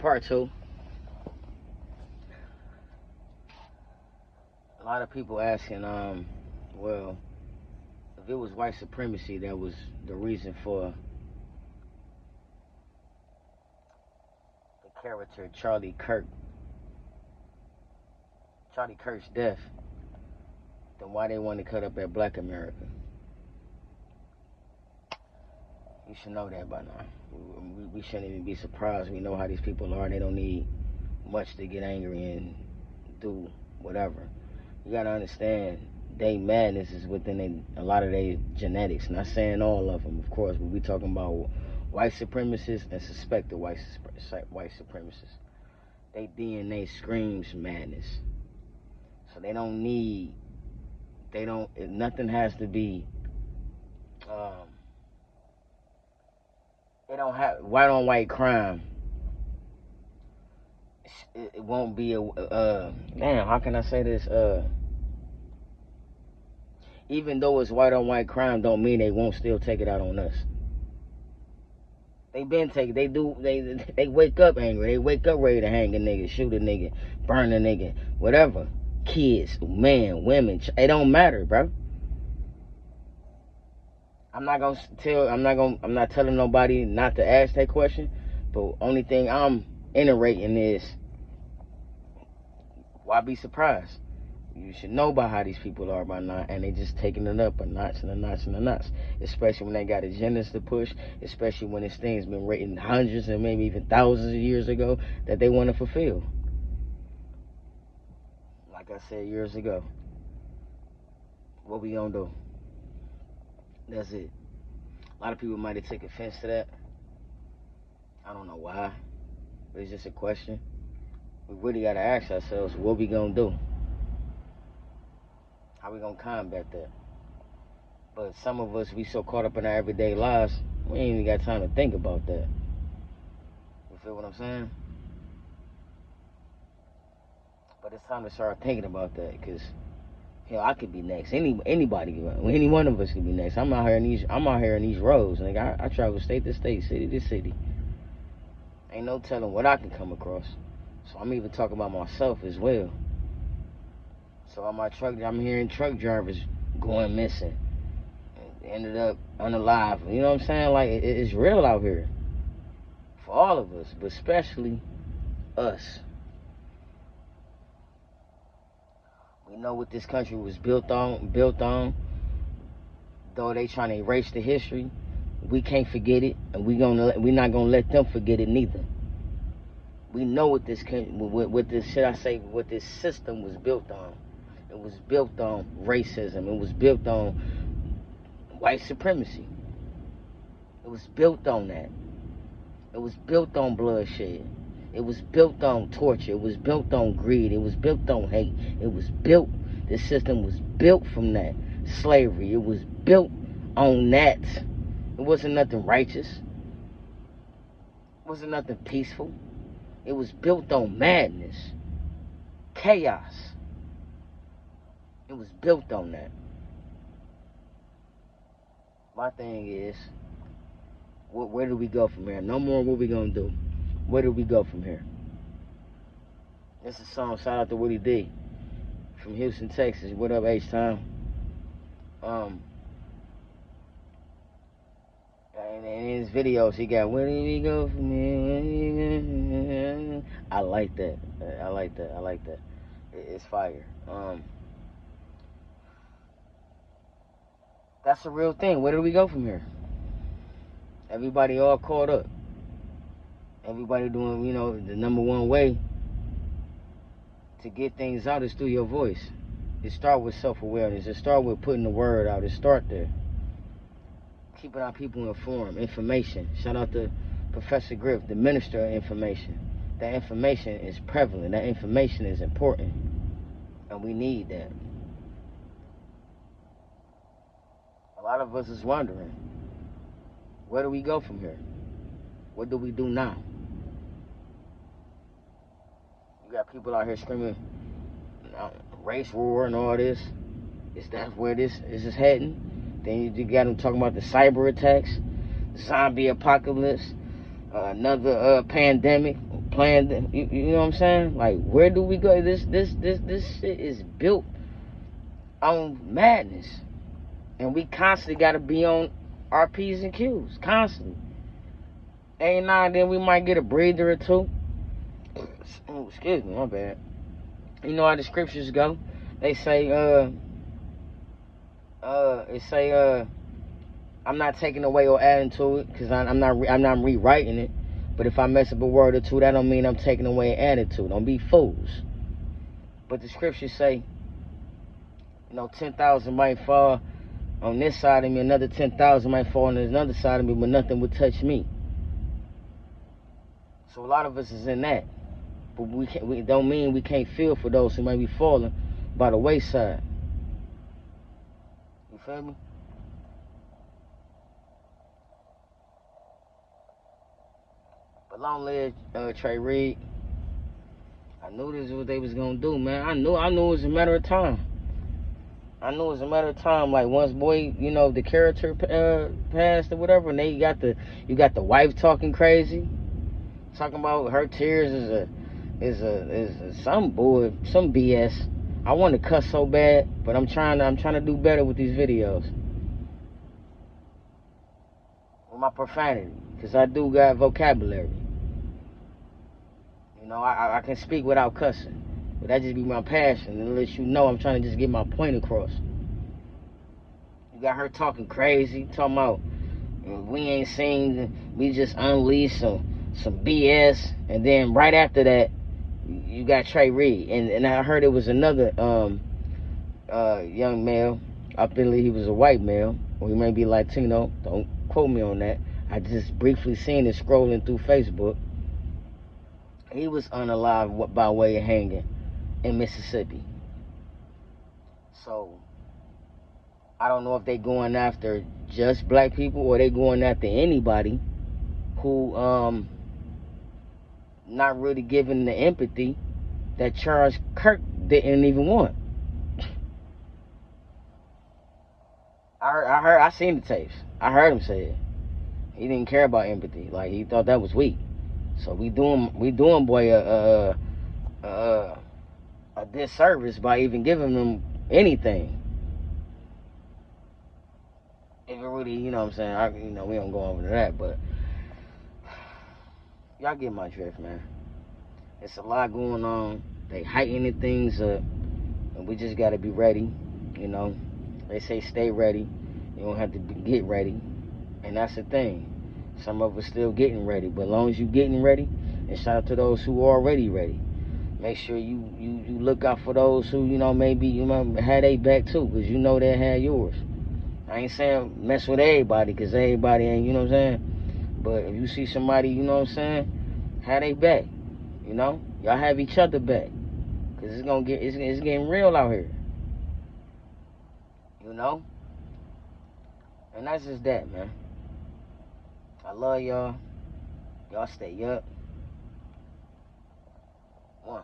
Part two. A lot of people asking, well, if it was white supremacy that was the reason for the character Charlie Kirk's death, then why they want to cut up at Black America? You should know that by now. We shouldn't even be surprised. We know how these people are. They don't need much to get angry and do whatever. You gotta understand, they madness is within a lot of their genetics. Not saying all of them, of course, but we talking about white supremacists and suspected white supremacists. They DNA screams madness. So nothing has to be, they don't have white on white crime. It won't be damn, how can I say this? Even though it's white on white crime, don't mean they won't still take it out on us. They been taking, they wake up angry. They wake up ready to hang a nigga, shoot a nigga, burn a nigga, whatever. Kids, men, women, it don't matter, bro. I'm not telling nobody not to ask that question, but only thing I'm iterating is, why be surprised? You should know about how these people are by now, and they just taking it up a notch and a notch and a notch. Especially when they got agendas to push, especially when this thing's been written hundreds and maybe even thousands of years ago that they want to fulfill. Like I said years ago, what we gonna do? That's it. A lot of people might have taken offense to that. I don't know why, but it's just a question. We really gotta ask ourselves, what we gonna do? How we gonna combat that? But some of us, we so caught up in our everyday lives, we ain't even got time to think about that. You feel what I'm saying? But it's time to start thinking about that, because hell, I could be next. Anybody, any one of us could be next. I'm out here in these roads, and I travel state to state, city to city. Ain't no telling what I can come across. So I'm even talking about myself as well. So on my truck, I'm hearing truck drivers going missing, and ended up unalive. You know what I'm saying? Like, it's real out here for all of us, but especially us. We know what this country was built on. Though they trying to erase the history, we can't forget it, and we're not gonna let them forget it neither. We know what this system was built on. It was built on racism. It was built on white supremacy. It was built on that. It was built on bloodshed. It was built on torture. It was built on greed. It was built on hate. This system was built from that. Slavery. It was built on that. It wasn't nothing righteous. It wasn't nothing peaceful. It was built on madness. Chaos. It was built on that. My thing is, where do we go from here? No more what we gonna do. Where do we go from here? This is a song, shout out to Willie D from Houston, Texas. What up, H-Time? And in his videos, he got, where do we go from here? I like that. It's fire. That's a real thing. Where do we go from here? Everybody all caught up. Everybody doing, the number one way to get things out is through your voice. It start with self-awareness. It start with putting the word out. It start there. Keeping our people informed. Information. Shout out to Professor Griff, the minister of information. That information is prevalent. That information is important. And we need that. A lot of us is wondering, where do we go from here? What do we do now? You got people out here screaming race war and all this. Is that where this is heading? Then you got them talking about the cyber attacks, zombie apocalypse, another pandemic. playing, you know what I'm saying? Like, where do we go? This shit is built on madness. And we constantly got to be on our P's and Q's, constantly. Every now and then we might get a breather or two. Oh, excuse me, my bad. You know how the scriptures go? They say, I'm not taking away or adding to it, because I'm not rewriting it. But if I mess up a word or two, that don't mean I'm taking away and adding to it. Don't be fools. But the scriptures say, 10,000 might fall on this side of me, another 10,000 might fall on another side of me, but nothing would touch me. So a lot of us is in that. But we don't mean we can't feel for those who might be falling by the wayside. You feel me? But long live Trey Reed. I knew this is what they was gonna do, man. I knew it was a matter of time. Like, once boy, the character passed or whatever, and you got the wife talking crazy, talking about her tears is some bull, some BS. I want to cuss so bad, but I'm trying to do better with these videos. With my profanity, because I do got vocabulary. I can speak without cussing. But that just be my passion, and let you know I'm trying to just get my point across. You got her talking crazy, talking about we ain't seen, we just unleashed some BS, and then right after that, you got Trey Reed, and I heard it was another young male. I believe he was a white male, or he may be Latino. Don't quote me on that. I just briefly seen it scrolling through Facebook. He was unalive by way of hanging in Mississippi. So I don't know if they going after just black people, or they going after anybody who not really giving the empathy that Charles Kirk didn't even want. I seen the tapes. I heard him say it. He didn't care about empathy. Like, he thought that was weak. So we doing boy a disservice by even giving them anything. If it really, you know what I'm saying, we don't go over to that, but y'all get my drift, man. It's a lot going on. They heightening things up, and we just gotta be ready. They say stay ready. You don't have to get ready, and that's the thing. Some of us still getting ready, but as long as you getting ready, and shout out to those who are already ready. Make sure you look out for those who, maybe you might have their back too, because they had yours. I ain't saying mess with everybody, because everybody ain't, you know what I'm saying? But if you see somebody, you know what I'm saying, have their back. Y'all have each other back, because it's getting real out here. And that's just that, man. I love y'all. Y'all stay up. One.